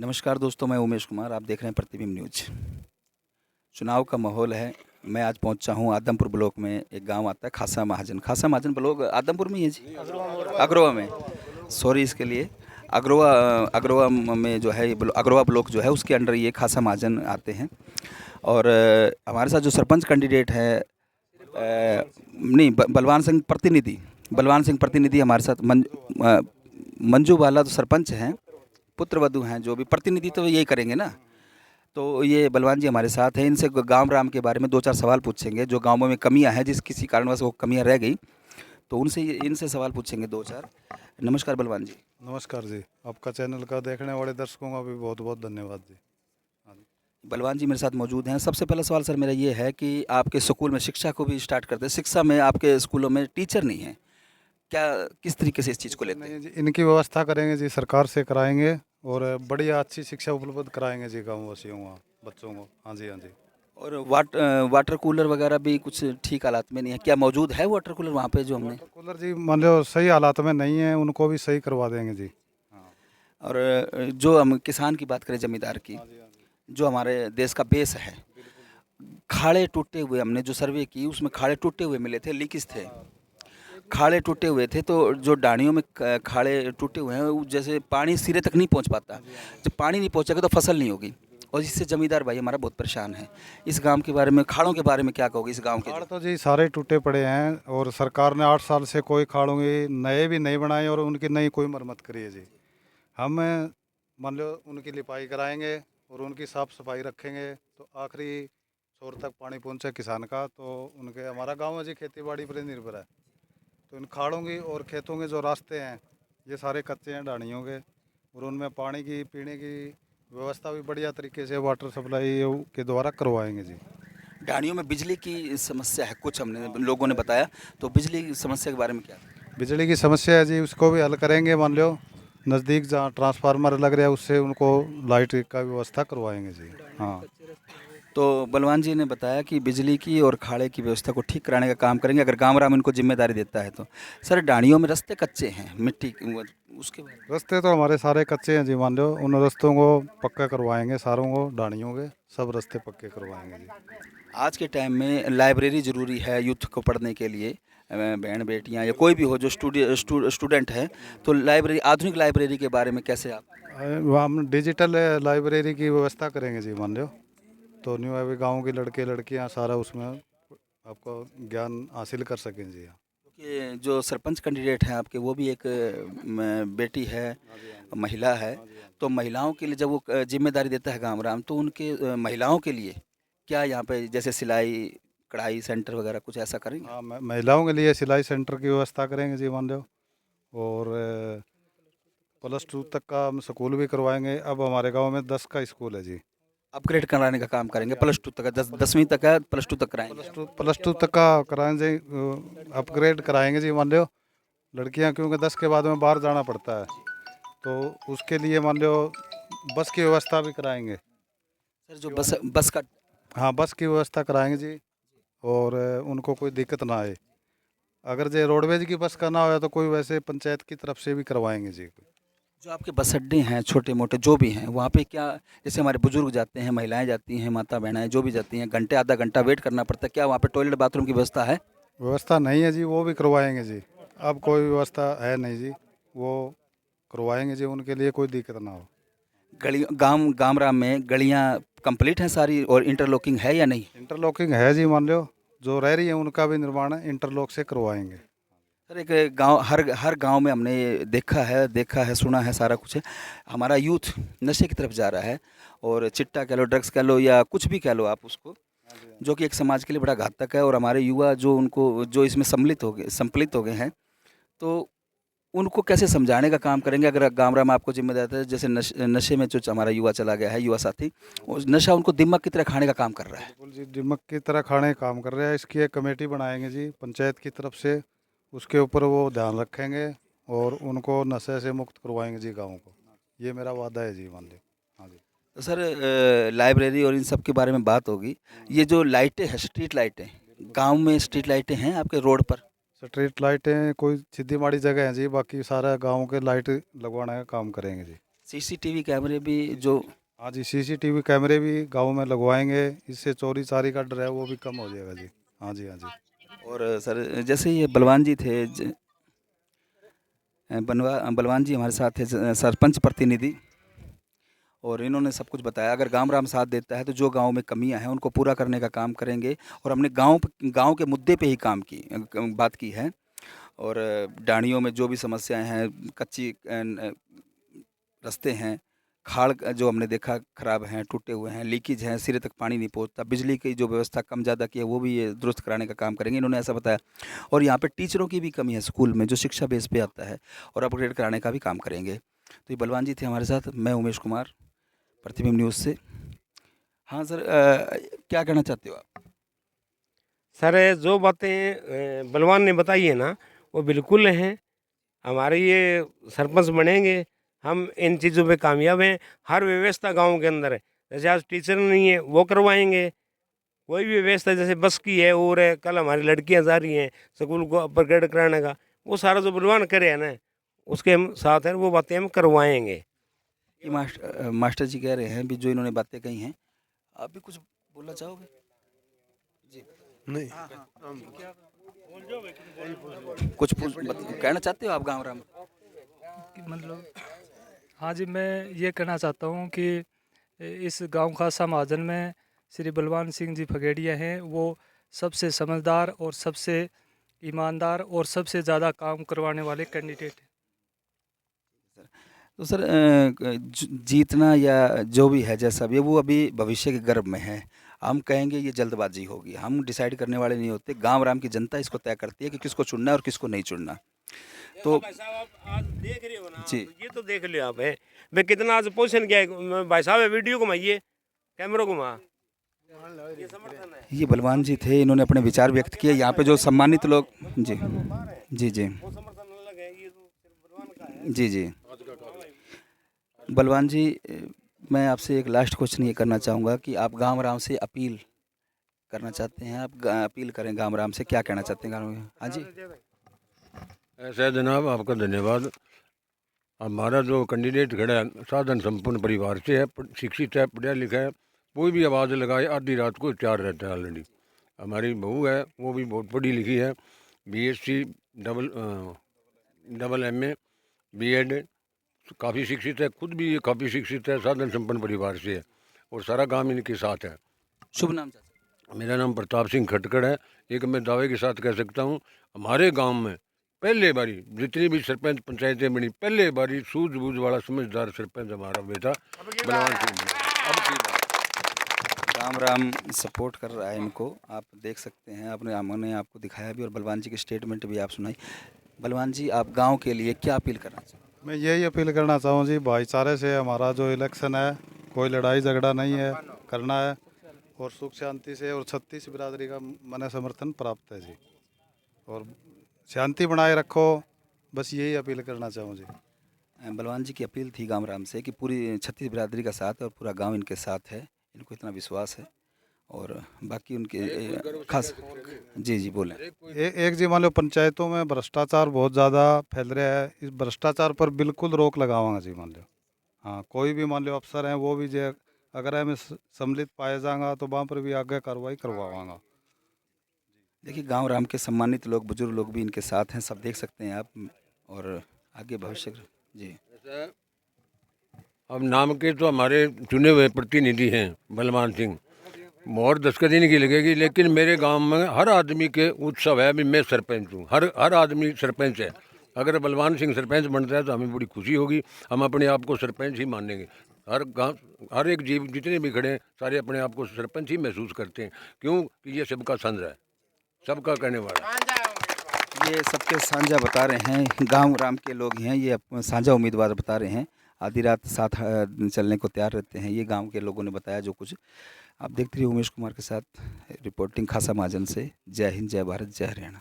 नमस्कार दोस्तों, मैं उमेश कुमार। आप देख रहे हैं प्रतिबिंब न्यूज। चुनाव का माहौल है। मैं आज पहुंचा हूं आदमपुर ब्लॉक में। एक गांव आता है खासा महाजन। खासा महाजन ब्लॉक आदमपुर में ही है जी, अग्रवा में। सॉरी इसके लिए। अग्रवा अग्रवा में जो है अग्रवा ब्लॉक जो है उसके अंडर ये खासा महाजन आते हैं। और हमारे साथ जो सरपंच कैंडिडेट है, नहीं, बलवान सिंह प्रतिनिधि हमारे साथ। मंजू वाला तो सरपंच हैं, पुत्रवधू हैं, जो भी प्रतिनिधि तो यही करेंगे ना। तो ये बलवान जी हमारे साथ हैं। इनसे गांव राम के बारे में दो चार सवाल पूछेंगे, जो गांवों में कमियां हैं, जिस किसी कारणवश वो कमियां रह गई तो उनसे इनसे सवाल पूछेंगे दो चार। नमस्कार बलवान जी। नमस्कार जी। आपका चैनल का देखने वाले दर्शकों का भी बहुत बहुत धन्यवाद जी। हाँ जी। बलवान जी मेरे साथ मौजूद हैं। सबसे पहला सवाल सर मेरा ये है कि आपके स्कूल में शिक्षा को भी स्टार्ट करते हैं, शिक्षा में आपके स्कूलों में टीचर नहीं है क्या? किस तरीके से इस चीज़ को लेते हैं? नहीं जी, इनकी व्यवस्था करेंगे जी, सरकार से कराएंगे और बढ़िया अच्छी शिक्षा उपलब्ध कराएंगे जी गाँव वासियों को, बच्चों को। हाँ जी, हाँ जी। और वाटर कूलर वगैरह भी कुछ ठीक हालात में नहीं है क्या? मौजूद है वाटर कूलर वहाँ पे जो हमने? वाटर कूलर जी मान लो सही हालात में नहीं है, उनको भी सही करवा देंगे जी। हाँ। और जो हम किसान की बात करें, जमींदार की, हाँ जी, हाँ जी। जो हमारे देश का बेस है, बिल्कुल जी। खाड़े टूटे हुए, हमने जो सर्वे की उसमें खाड़े टूटे हुए मिले थे, लीकेज थे। खाड़े टूटे हुए थे, तो जो डानियों में खाड़े टूटे हुए हैं, जैसे पानी सिरे तक नहीं पहुंच पाता। हाँ जी, हाँ जी। जब पानी नहीं पहुंचेगा तो फसल नहीं होगी, और इससे जमींदार भाई हमारा बहुत परेशान है। इस गांव के बारे में, खाड़ों के बारे में क्या कहोगे इस गांव के खाड़ जो? तो जी सारे टूटे पड़े हैं और सरकार ने 8 साल से कोई खाड़ों की नए भी नहीं बनाए और उनकी नई कोई मरम्मत करी है जी। हम मान लो उनकी लिपाई कराएंगे और उनकी साफ सफाई रखेंगे तो आखिरी छोर तक पानी पहुंचे किसान का। तो उनके हमारा गांव है जी खेती बाड़ी पर निर्भर है। तो इन खाड़ों की और खेतों के जो रास्ते हैं ये सारे कच्चे हैं डाणियों के, और उनमें पानी की पीने की व्यवस्था भी बढ़िया तरीके से वाटर सप्लाई के द्वारा करवाएंगे जी। डानियों में बिजली की समस्या है, कुछ हमने लोगों ने बताया। तो बिजली की समस्या के बारे में क्या? बिजली की समस्या है जी, उसको भी हल करेंगे। मान लो नज़दीक जहाँ ट्रांसफार्मर लग रहा है उससे उनको लाइट का व्यवस्था करवाएंगे जी। हाँ। तो बलवान जी ने बताया कि बिजली की और खाड़े की व्यवस्था को ठीक कराने का काम करेंगे, अगर गांव राम इनको जिम्मेदारी देता है तो। सर, डाणियों में रास्ते कच्चे हैं, मिट्टी उसके बारे में? रास्ते तो हमारे सारे कच्चे हैं जी। मान लो उन रास्तों को पक्का करवाएंगे, सारों को डाणियों के सब रास्ते पक्के करवाएंगे जी। आज के टाइम में लाइब्रेरी ज़रूरी है यूथ को पढ़ने के लिए। बहन बेटियां या कोई भी हो जो स्टूडेंट है, तो लाइब्रेरी, आधुनिक लाइब्रेरी के बारे में कैसे आप? हम डिजिटल लाइब्रेरी की व्यवस्था करेंगे जी। मान लो तो न्यू अभी गाँव के लड़के लड़कियां सारा उसमें आपको ज्ञान हासिल कर सकें जी। हाँ। क्योंकि जो सरपंच कैंडिडेट हैं आपके, वो भी एक बेटी है, हाँ जी, हाँ जी। महिला है। हाँ जी, हाँ तो जी। महिलाओं के लिए जब वो जिम्मेदारी देता है गांव राम, तो उनके महिलाओं के लिए क्या यहाँ पे, जैसे सिलाई कढ़ाई सेंटर वगैरह कुछ ऐसा करेंगे? हाँ, महिलाओं के लिए सिलाई सेंटर की व्यवस्था करेंगे जी। मान लो और +2 तक का हम स्कूल भी करवाएंगे। अब हमारे गांव में 10 का स्कूल है जी। अपग्रेड कराने का काम हाँ जी, करेंगे, हाँ जी। +2 तक, 10वीं तक है, +2 तक कराएंगे। +2 तक का कराएंगे, अपग्रेड कराएंगे जी। मान लो लड़कियां क्योंकि 10 के बाद में बाहर जाना पड़ता है, तो उसके लिए मान लो बस की व्यवस्था भी कराएंगे। सर, जो बस बस का, हाँ, बस की व्यवस्था कराएंगे जी। और उनको कोई दिक्कत ना आए। अगर जो रोडवेज की बस का ना हो तो कोई वैसे पंचायत की तरफ से भी करवाएंगे जी। जो आपके बस अड्डे हैं छोटे मोटे जो भी हैं, वहाँ पे क्या, जैसे हमारे बुजुर्ग जाते हैं, महिलाएं जाती हैं, माता बहनाएं जो भी जाती हैं, घंटे आधा घंटा वेट करना पड़ता है, क्या वहाँ पे टॉयलेट बाथरूम की व्यवस्था है? व्यवस्था नहीं है जी, वो भी करवाएंगे जी। अब कोई व्यवस्था है नहीं जी, वो करवाएंगे जी, उनके लिए कोई दिक्कत ना हो। गली गामरा में गलियाँ कंप्लीट हैं सारी, और इंटरलॉकिंग है या नहीं? इंटरलॉकिंग है जी। मान लो जो रह रही है उनका भी निर्माण इंटरलॉक से करवाएंगे। सर, एक गांव, हर हर गांव में हमने ये देखा है, सुना है, सारा कुछ है। हमारा यूथ नशे की तरफ जा रहा है, और चिट्टा कह लो, ड्रग्स कह लो, या कुछ भी कह लो आप उसको, जो कि एक समाज के लिए बड़ा घातक है। और हमारे युवा जो इसमें सम्मिलित हो गए हैं, तो उनको कैसे समझाने का काम करेंगे अगर गामरा में आपको जिम्मेदारी है? जैसे नशे में जो हमारा युवा चला गया है, युवा साथी, उस नशा उनको दिमाग की तरह खाने का काम कर रहा है। बिल्कुल जी, दिमक की तरह खाने का काम कर रहे हैं। इसकी एक कमेटी बनाएंगे जी पंचायत की तरफ से, उसके ऊपर वो ध्यान रखेंगे और उनको नशे से मुक्त करवाएंगे जी गाँव को। ये मेरा वादा है जी। मान लो। हाँ जी। तो सर, लाइब्रेरी और इन सब के बारे में बात होगी। ये जो लाइटें हैं, स्ट्रीट लाइटें, गांव में स्ट्रीट लाइटें हैं आपके रोड पर? स्ट्रीट लाइटें कोई सीधी माड़ी जगह है जी, बाकी सारा गांव के लाइट लगवाने का काम करेंगे जी। सीसीटीवी कैमरे भी जो हाँ जी, सीसीटीवी कैमरे भी गांव में लगवाएंगे, इससे चोरी चारी का डर है वो भी कम हो जाएगा जी। हाँ जी, हाँ जी। और सर जैसे ये बलवान जी थे बलवान जी हमारे साथ थे सरपंच प्रतिनिधि, और इन्होंने सब कुछ बताया। अगर गांव राम साथ देता है तो जो गांव में कमियां हैं उनको पूरा करने का काम करेंगे, और हमने गांव के मुद्दे पे ही बात की है। और डाणियों में जो भी समस्याएं हैं, कच्ची रास्ते हैं, जो हमने देखा खराब हैं, टूटे हुए हैं, लीकेज हैं, सिरे तक पानी नहीं पहुंचता, बिजली की जो व्यवस्था कम ज़्यादा की है वो भी ये दुरुस्त कराने का काम करेंगे, इन्होंने ऐसा बताया। और यहाँ पे टीचरों की भी कमी है स्कूल में, जो शिक्षा बेस पे आता है, और अपग्रेड कराने का भी काम करेंगे। तो ये बलवान जी थे हमारे साथ। मैं उमेश कुमार, प्रतिबिंब न्यूज़ से। हाँ सर, क्या कहना चाहते हो आप? सर जो बातें बलवान ने बताई है ना वो बिल्कुल हैं। हमारे ये सरपंच बनेंगे, हम इन चीज़ों पे कामयाब हैं। हर व्यवस्था गांव के अंदर है, जैसे आज टीचर नहीं है वो करवाएंगे। कोई भी व्यवस्था जैसे बस की है और है, कल हमारी लड़कियां जा रही हैं स्कूल को अपग्रेड कराने का, वो सारा जो बलवान करे है ना उसके हम साथ हैं, वो बातें हम करवाएंगे। ये मास्टर जी कह रहे हैं भी, जो इन्होंने बातें कही हैं, आप भी कुछ बोलना चाहोगे? जी नहीं। कहना चाहते हो आप गाँव राम? कि मतलब हाँ जी, मैं ये कहना चाहता हूँ कि इस गांव खासा महाजन में श्री बलवान सिंह जी फगेड़िया हैं, वो सबसे समझदार और सबसे ईमानदार और सबसे ज़्यादा काम करवाने वाले कैंडिडेट हैं। तो सर जीतना या जो भी है जैसा भी है, वो अभी भविष्य के गर्भ में है। हम कहेंगे ये जल्दबाजी होगी, हम डिसाइड करने वाले नहीं होते। गांव राम की जनता इसको तय करती है कि किसको चुनना है और किसको नहीं चुनना। तो भाई साहब आप आज देख रहे हो ना, जी। तो ये तो देख लियो आप है मैं कितना आज पोजीशन क्या है। भाई साहब वीडियो घुमाइए, कैमरा घुमा, ये समर्थन है। ये बलवान जी थे, इन्होंने अपने विचार व्यक्त किए। यहाँ पे जो सम्मानित लोग, जी जी जी वो समर्थन अलग है, ये तो सिर्फ बलवान का है। जी जी बलवान जी, मैं आपसे एक लास्ट क्वेश्चन ये करना चाहूँगा कि आप गांव राम से अपील करना चाहते हैं। आप अपील करें गांव राम से, क्या कहना चाहते हैं गांव राम? हाँ जी। ऐसा है जनाब, आपका धन्यवाद। हमारा जो कैंडिडेट खड़ा है साधन संपन्न परिवार से है, शिक्षित है, पढ़ा लिखा है, कोई भी आवाज़ लगाए आधी रात को तैयार रहता है ऑलरेडी। हमारी बहू है, वो भी बहुत पढ़ी लिखी है, बीएससी डबल एमए बीएड, काफ़ी शिक्षित है, खुद भी ये काफ़ी शिक्षित है, साधन संपन्न परिवार से है, और सारा काम इनके साथ है। शुभ नाम चाचा? मेरा नाम प्रताप सिंह खटकड़ है। एक मैं दावे के साथ कह सकता हूँ, हमारे गांव में पहले बारी जितनी भी सरपंच पंचायतें बनी, पहले बारी सूझबूझ वाला समझदार सरपंच हमारा बेटा बलवान सिंह बना। अब की बात राम राम सपोर्ट कर रहा है इनको, आप देख सकते हैं। हमने आपको दिखाया भी, और बलवान जी की स्टेटमेंट भी आप सुनाई। बलवान जी, आप गांव के लिए क्या अपील करना चाहते हैं? मैं यही अपील करना चाहूँ जी, भाईचारे से हमारा जो इलेक्शन है, कोई लड़ाई झगड़ा नहीं है करना है, और सुख शांति से, और 36 बिरादरी का मन समर्थन प्राप्त है जी, और शांति बनाए रखो, बस यही अपील करना चाहूँ जी। बलवान जी की अपील थी गांव राम से कि पूरी 36 बिरादरी का साथ है और पूरा गांव इनके साथ है, इनको इतना विश्वास है। और बाकी उनके खास, जी जी बोलें। एक जी, मान लो पंचायतों में भ्रष्टाचार बहुत ज़्यादा फैल रहा है, इस भ्रष्टाचार पर बिल्कुल रोक लगावांगा जी। मान लो हाँ, कोई भी मान लो अफसर हैं वो भी जो अगर हमें सम्मिलित पाया जाएगा तो वहाँ पर भी आगे कार्रवाई करवावांगा। देखिए, गांव राम के सम्मानित लोग, बुजुर्ग लोग भी इनके साथ हैं, सब देख सकते हैं आप। और आगे भविष्य, जी अब नाम के तो हमारे चुने हुए प्रतिनिधि हैं बलवान सिंह, मोहर दस्तखत इनकी लगेगी, लेकिन मेरे गांव में हर आदमी के उत्सव है। अभी मैं सरपंच हूँ, हर आदमी सरपंच है। अगर बलवान सिंह सरपंच बनता है तो हमें बड़ी खुशी होगी, हम अपने आप को सरपंच ही मानेंगे। हर गांव, हर एक जीव जितने भी खड़े हैं सारे अपने आप को सरपंच ही महसूस करते हैं, क्योंकि ये सबका संघ है, सबका कहने वाला। ये सबके साझा बता रहे हैं, गांव राम के लोग हैं, ये साझा उम्मीदवार बता रहे हैं, आधी रात साथ चलने को तैयार रहते हैं। ये गांव के लोगों ने बताया जो कुछ। आप देखते रहिए उमेश कुमार के साथ रिपोर्टिंग खासा महाजन से। जय हिंद, जय भारत, जय हरियाणा।